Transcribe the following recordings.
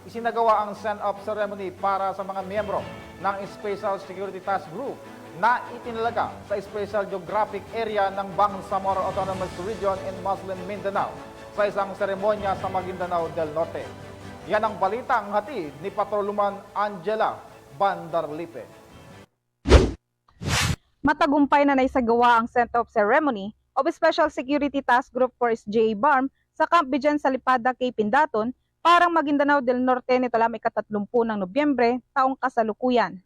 isinagawa ang send-off ceremony para sa mga miyembro ng Special Security Task Group na itinalaga sa Special Geographic Area ng Bangsamoro Autonomous Region in Muslim Mindanao sa isang seremonya sa Maguindanao del Norte. Yan ang balita ang hatid ni Patrolwoman Angela Bandarlipe. Matagumpay na naisagawa ang send-off ceremony of Special Security Task Group for SGA BARM sa Camp Bijan sa Lipada kay Pindaton, parang Maguindanao del Norte nito lamang ika-30 ng Nobyembre, taong kasalukuyan.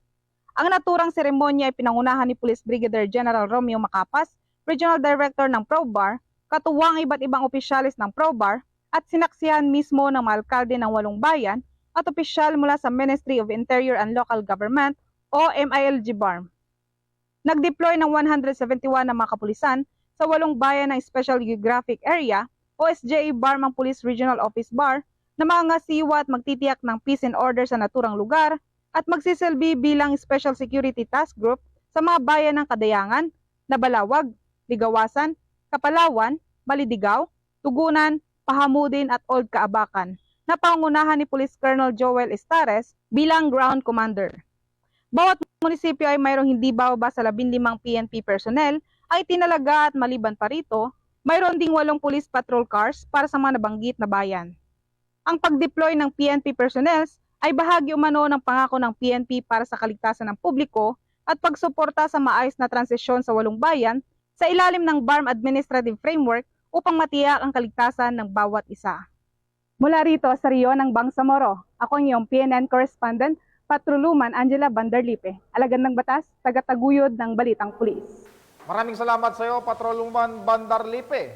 Ang naturang seremonya ay pinangunahan ni Police Brigadier General Romeo Macapas, Regional Director ng PROBAR, katuwang iba't ibang opisyalis ng PROBAR at sinaksihan mismo ng mga alkalde ng 8 bayan at opisyal mula sa Ministry of Interior and Local Government o MILG BARM. Nag-deploy ng 171 na mga kapulisan sa 8 bayan ng Special Geographic Area o SGA BARM ang Police Regional Office BAR na mangangasiwa at magtitiyak ng peace and order sa naturang lugar at magsisilbi bilang Special Security Task Group sa mga bayan ng Kadayangan, Nabalawag, Ligawasan, Kapalawan, Malidigaw, Tugunan, Pahamudin at Old Kaabakan na pangunahan ni Police Colonel Joel Estares bilang Ground Commander. Bawat munisipyo ay mayroong hindi bababa sa 15 PNP personnel ay tinalaga at maliban pa rito, mayroon ding 8 police patrol cars para sa mga nabanggit na bayan. Ang pag-deploy ng PNP personnel ay bahagi umano ng pangako ng PNP para sa kaligtasan ng publiko at pagsuporta sa maayos na transisyon sa 8 bayan sa ilalim ng BARM Administrative Framework upang matiyak ang kaligtasan ng bawat isa. Mula rito sa Rio ng Bangsamoro, ako ang iyong PNN correspondent, Patrolwoman Angela Bandarlipe, alagad ng batas, tagataguyod ng Balitang Pulis. Maraming salamat sa iyo, Patrolwoman Bandarlipe.